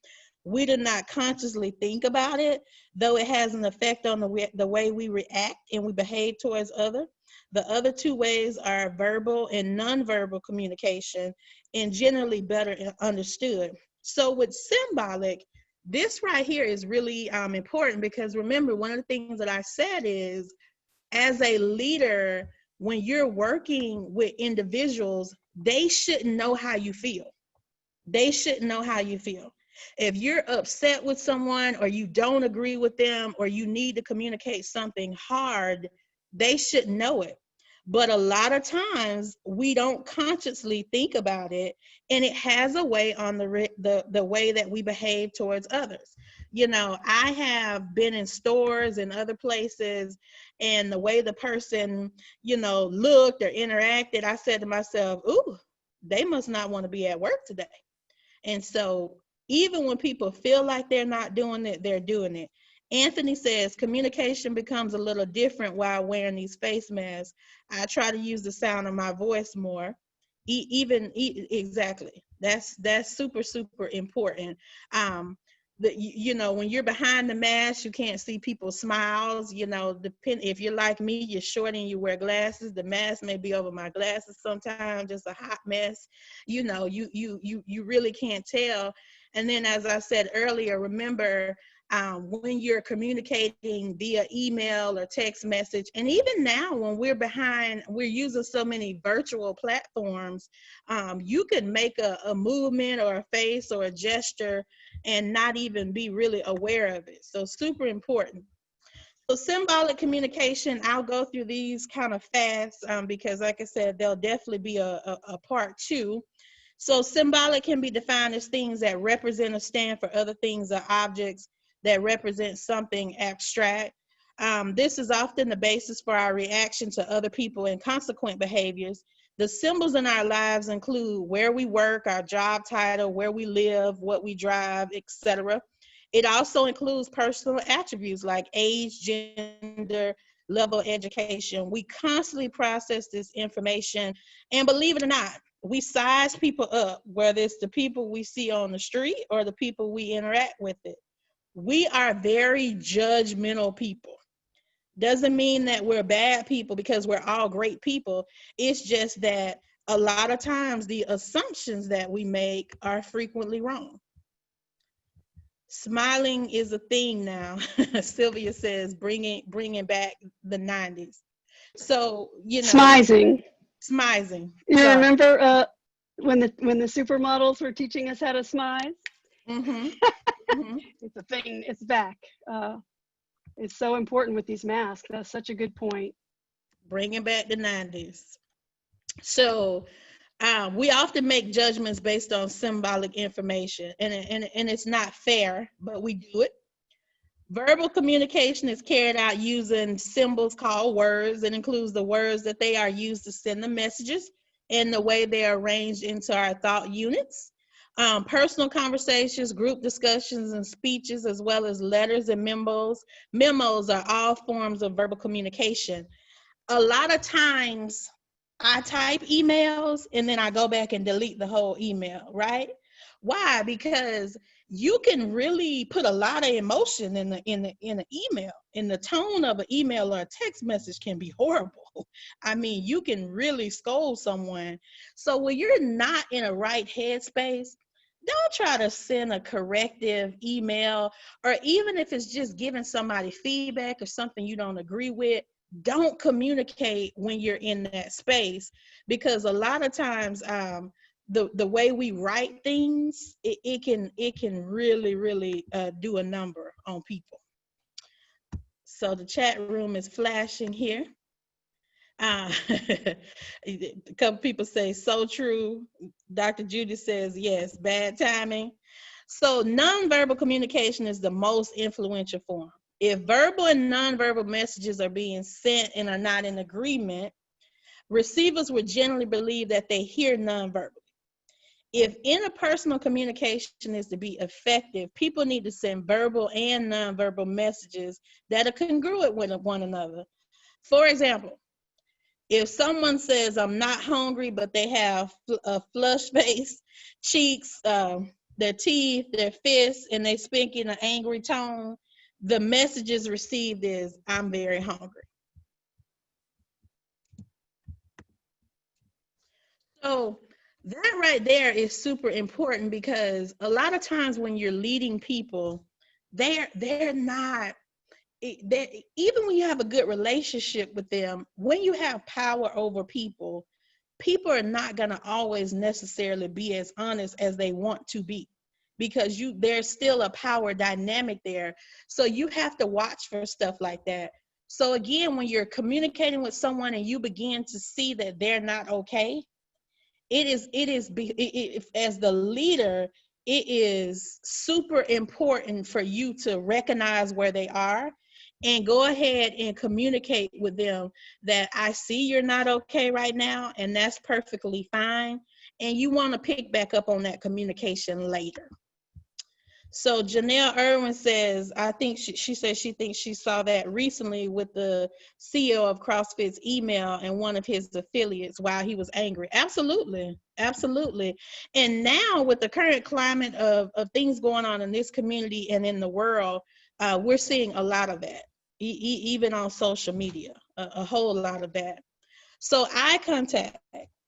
We do not consciously think about it, though it has an effect on the way we react and we behave towards others. The other 2 ways are verbal and nonverbal communication, and generally better understood. So with symbolic, this right here is really important, because remember, one of the things that I said is as a leader, when you're working with individuals, they shouldn't know how you feel. They shouldn't know how you feel. If you're upset with someone, or you don't agree with them, or you need to communicate something hard, they shouldn't know it. But a lot of times we don't consciously think about it, and it has a way on the way that we behave towards others. You know, I have been in stores and other places, and the way the person, you know, looked or interacted, I said to myself, ooh, they must not want to be at work today. And so even when people feel like they're not doing it, they're doing it. Anthony says communication becomes a little different while wearing these face masks. I try to use the sound of my voice more. Exactly. That's super, super important. You know, when you're behind the mask, you can't see people's smiles. You know, if you're like me, you're short and you wear glasses, the mask may be over my glasses sometimes, just a hot mess. You know, you really can't tell. And then, as I said earlier, remember, when you're communicating via email or text message, and even now when we're using so many virtual platforms, you can make a movement or a face or a gesture and not even be really aware of it. So super important. So symbolic communication, I'll go through these kind of fast, because like I said, there'll definitely be a part two. So symbolic can be defined as things that represent or stand for other things or objects that represent something abstract. This is often the basis for our reaction to other people and consequent behaviors. The symbols in our lives include where we work, our job title, where we live, what we drive, etc. It also includes personal attributes like age, gender, level of education. We constantly process this information, and believe it or not, we size people up, whether it's the people we see on the street or the people we interact with it. We are very judgmental people. Doesn't mean that we're bad people, because we're all great people. It's just that a lot of times the assumptions that we make are frequently wrong. Smiling is a thing now. Sylvia says, bringing back the 90s. So, you know, Smizing. smizing. You Sorry. remember when the supermodels were teaching us how to smize? Mm-hmm. Mm-hmm. It's a thing. It's back. It's so important with these masks. That's such a good point. Bringing back the 90s. So we often make judgments based on symbolic information, and it's not fair, but we do it. Verbal communication is carried out using symbols called words. It includes the words that they are used to send the messages and the way they are arranged into our thought units. Personal conversations, group discussions, and speeches, as well as letters and memos. Memos are all forms of verbal communication. A lot of times I type emails and then I go back and delete the whole email, right? Why? Because you can really put a lot of emotion in the email, and the tone of an email or a text message can be horrible. I mean, you can really scold someone. So when you're not in a right headspace, don't try to send a corrective email, or even if it's just giving somebody feedback or something you don't agree with, don't communicate when you're in that space, because a lot of times the way we write things, it can really do a number on people. So the chat room is flashing here. A couple people say, so true. Dr. Judy says, yes, bad timing. So nonverbal communication is the most influential form. If verbal and nonverbal messages are being sent and are not in agreement, receivers would generally believe that they hear nonverbal. If interpersonal communication is to be effective, people need to send verbal and nonverbal messages that are congruent with one another. For example, if someone says, I'm not hungry, but they have a flushed face, cheeks, their teeth, their fists, and they speak in an angry tone, the messages received is, I'm very hungry. So that right there is super important, because a lot of times when you're leading people, they're not that even when you have a good relationship with them, when you have power over people, people are not going to always necessarily be as honest as they want to be, because there's still a power dynamic there. So you have to watch for stuff like that. So again, when you're communicating with someone and you begin to see that they're not okay, as the leader, it is super important for you to recognize where they are and go ahead and communicate with them that I see you're not okay right now, and that's perfectly fine. And you want to pick back up on that communication later. So Janelle Irwin says, I think she says she thinks she saw that recently with the CEO of CrossFit's email and one of his affiliates while he was angry. Absolutely. Absolutely. And now with the current climate of things going on in this community and in the world, we're seeing a lot of that, even on social media, a whole lot of that. So eye contact.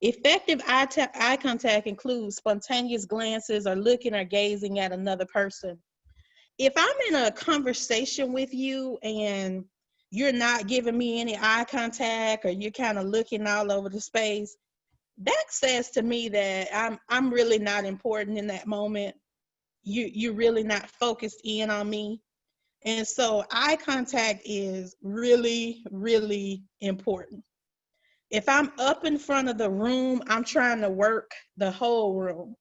Effective eye contact includes spontaneous glances or looking or gazing at another person. If I'm in a conversation with you and you're not giving me any eye contact, or you're kind of looking all over the space, that says to me that I'm really not important in that moment. You're really not focused in on me. And so eye contact is really, really important. If I'm up in front of the room, I'm trying to work the whole room.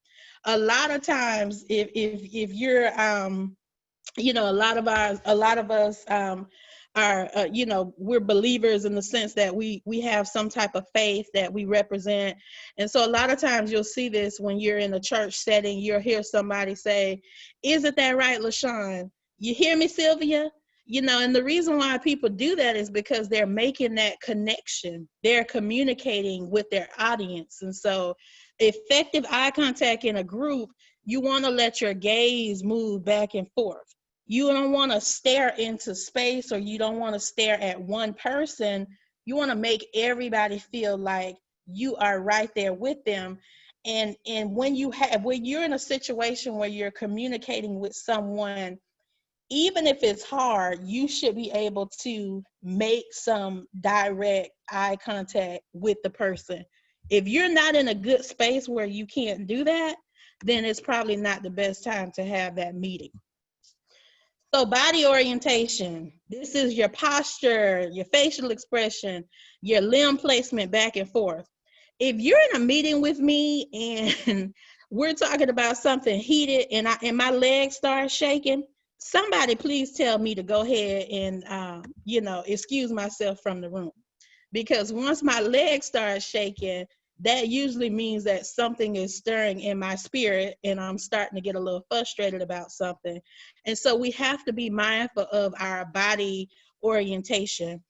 A lot of times, if you're, a lot of us are, we're believers in the sense that we have some type of faith that we represent. And so a lot of times you'll see this when you're in a church setting. You'll hear somebody say, "Isn't that right, LaShawn? You hear me, Sylvia?" And the reason why people do that is because they're making that connection. They're communicating with their audience. And so effective eye contact in a group, you want to let your gaze move back and forth. You don't want to stare into space, or you don't want to stare at one person. You want to make everybody feel like you are right there with them. And when you're in a situation where you're communicating with someone, even if it's hard, you should be able to make some direct eye contact with the person. If you're not in a good space where you can't do that, then it's probably not the best time to have that meeting. So body orientation, this is your posture, your facial expression, your limb placement back and forth. If you're in a meeting with me and we're talking about something heated and my legs start shaking, somebody please tell me to go ahead and, excuse myself from the room. Because once my legs start shaking, that usually means that something is stirring in my spirit and I'm starting to get a little frustrated about something. And so we have to be mindful of our body orientation.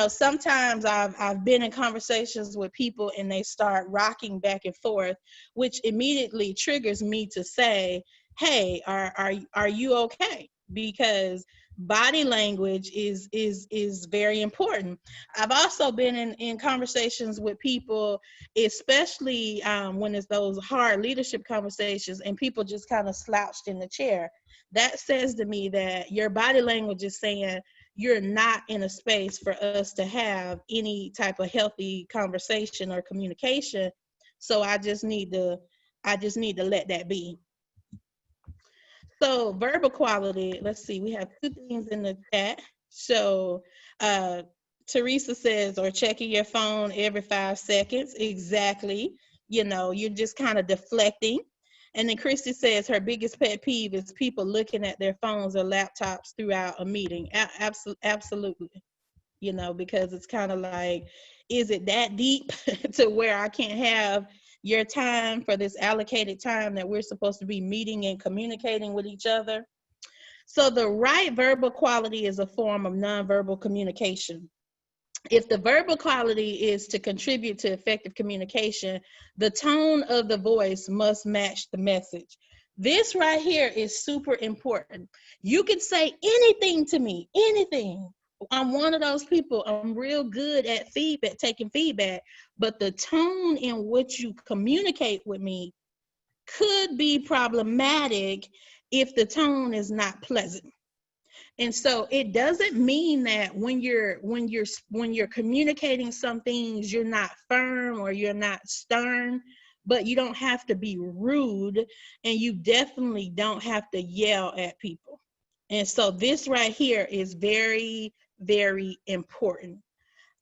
Sometimes I've been in conversations with people and they start rocking back and forth, which immediately triggers me to say, "Hey, are you okay?" Because body language is very important. I've also been in conversations with people, especially when it's those hard leadership conversations and people just kind of slouched in the chair. That says to me that your body language is saying you're not in a space for us to have any type of healthy conversation or communication. So I just need to let that be. So verbal quality, let's see, we have 2 things in the chat. So Teresa says, or checking your phone every 5 seconds. Exactly. You're just kind of deflecting. And then Christy says her biggest pet peeve is people looking at their phones or laptops throughout a meeting. Absolutely. Because it's kind of like, is it that deep to where I can't have your time for this allocated time that we're supposed to be meeting and communicating with each other? So the right verbal quality is a form of nonverbal communication. If the verbal quality is to contribute to effective communication, the tone of the voice must match the message. This right here is super important. You can say anything to me, anything. I'm one of those people, I'm real good at feedback, taking feedback, but the tone in which you communicate with me could be problematic if the tone is not pleasant. And so it doesn't mean that when you're communicating some things, you're not firm or you're not stern, but you don't have to be rude, and you definitely don't have to yell at people. And so this right here is very, very important.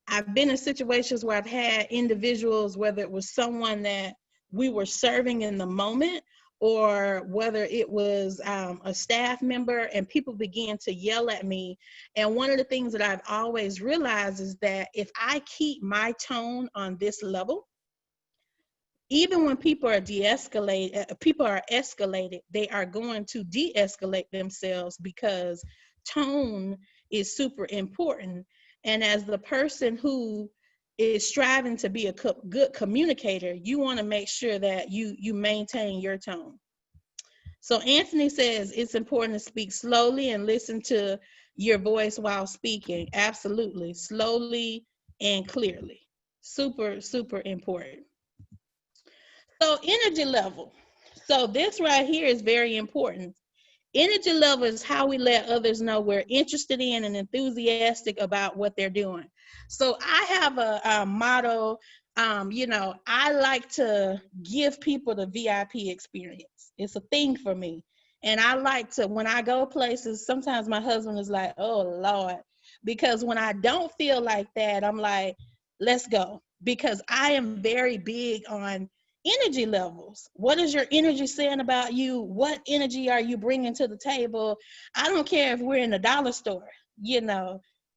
I've been in situations where I've had individuals, whether it was someone that we were serving in the moment, or whether it was a staff member, and people began to yell at me. And one of the things that I've always realized is that if I keep my tone on this level, even when people are escalated, they are going to de-escalate themselves, because tone is super important. And as the person who is striving to be a good communicator, you want to make sure that you maintain your tone. So Anthony says it's important to speak slowly and listen to your voice while speaking. Absolutely. Slowly and clearly. Super, super important. So energy level. So this right here is very important. Energy level is how we let others know we're interested in and enthusiastic about what they're doing. So I have a motto, I like to give people the VIP experience. It's a thing for me. And I like to, when I go places, sometimes my husband is like, oh Lord, because when I don't feel like that, I'm like, let's go. Because I am very big on energy levels. What is your energy saying about you? What energy are you bringing to the table? I don't care if we're in the dollar store,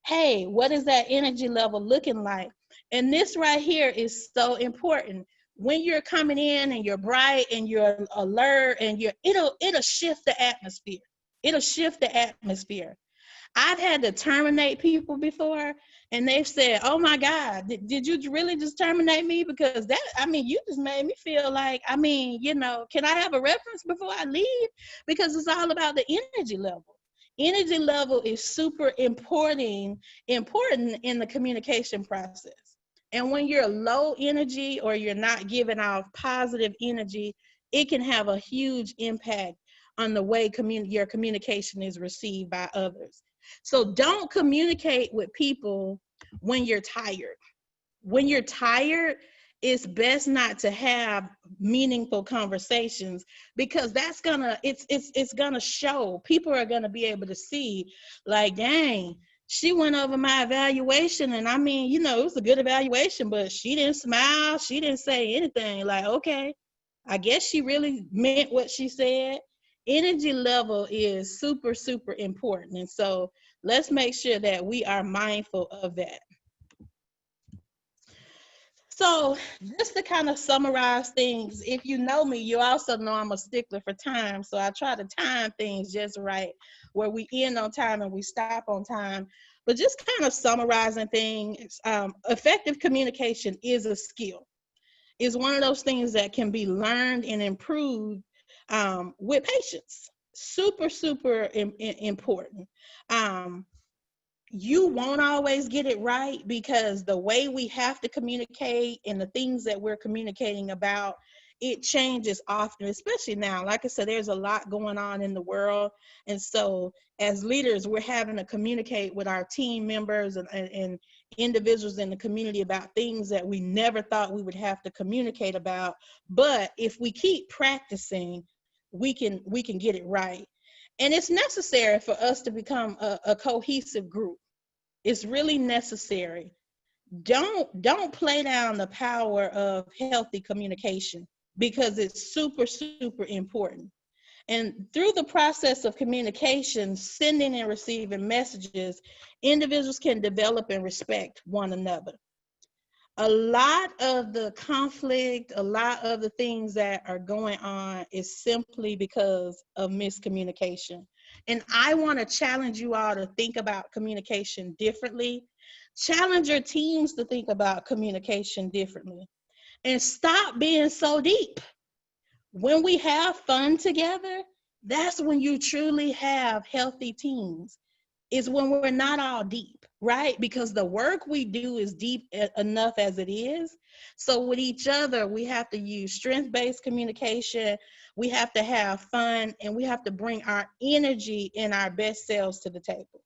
hey, what is that energy level looking like? And this right here is so important. When you're coming in and you're bright and you're alert and it'll shift the atmosphere. It'll shift the atmosphere. I've had to terminate people before, and they've said, oh my God, did you really just terminate me? Because you just made me feel like, can I have a reference before I leave? Because it's all about the energy level. Energy level is super important in the communication process. And when you're low energy or you're not giving off positive energy, it can have a huge impact on the way your communication is received by others. So don't communicate with people when you're tired. When you're tired, it's best not to have meaningful conversations, because it's gonna show. People are gonna be able to see, like, dang, she went over my evaluation, and it was a good evaluation, but she didn't smile, she didn't say anything. Like, okay, I guess she really meant what she said. Energy level is super, super important. And so let's make sure that we are mindful of that. So just to kind of summarize things, if you know me, you also know I'm a stickler for time. So I try to time things just right, where we end on time and we stop on time. But just kind of summarizing things, effective communication is a skill. It's one of those things that can be learned and improved with patience. Super, super important. You won't always get it right, because the way we have to communicate and the things that we're communicating about, it changes often, especially now. Like I said, there's a lot going on in the world. And so as leaders, we're having to communicate with our team members and individuals in the community about things that we never thought we would have to communicate about. But if we keep practicing, we can get it right. And it's necessary for us to become a cohesive group. It's really necessary. Don't play down the power of healthy communication, because it's super, super important. And through the process of communication, sending and receiving messages, individuals can develop and respect one another. A lot of the conflict, a lot of the things that are going on is simply because of miscommunication. And I want to challenge you all to think about communication differently. Challenge your teams to think about communication differently. And stop being so deep. When we have fun together, that's when you truly have healthy teams. Is when we're not all deep. right? Because the work we do is deep enough as it is. So with each other, we have to use strength-based communication. We have to have fun, and we have to bring our energy and our best selves to the table.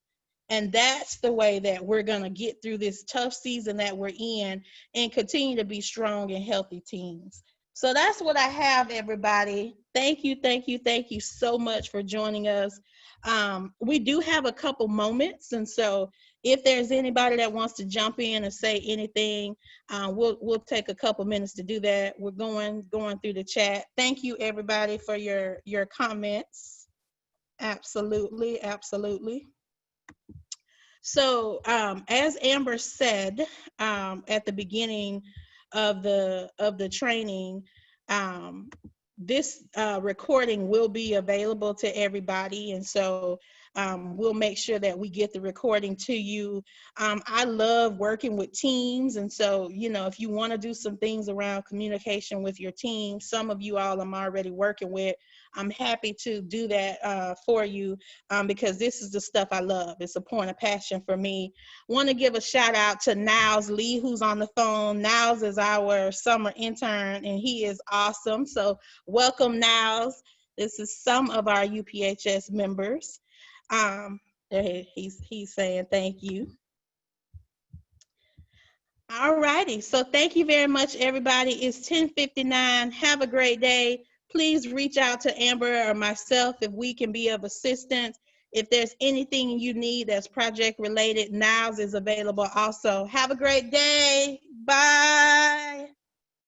And that's the way that we're going to get through this tough season that we're in and continue to be strong and healthy teams. So that's what I have, everybody. Thank you, thank you, thank you so much for joining us. We do have a couple moments, and so if there's anybody that wants to jump in and say anything, we'll take a couple minutes to do that. We're going through the chat. Thank you, everybody, for your comments. Absolutely, absolutely. So as Amber said at the beginning of the training, this recording will be available to everybody, and so we'll make sure that we get the recording to you. I love working with teams, and so, you know, if you want to do some things around communication with your team, some of you all I'm already working with, I'm happy to do that for you because this is the stuff I love. It's a point of passion for me. Want to give a shout out to Niles Lee, who's on the phone. Niles is our summer intern, and he is awesome. So welcome, Niles. This is some of our UPHS members. He's saying thank you. All righty. So thank you very much, everybody. It's 10:59. Have a great day. Please reach out to Amber or myself if we can be of assistance. If there's anything you need that's project related, Niles is available also. Have a great day. Bye.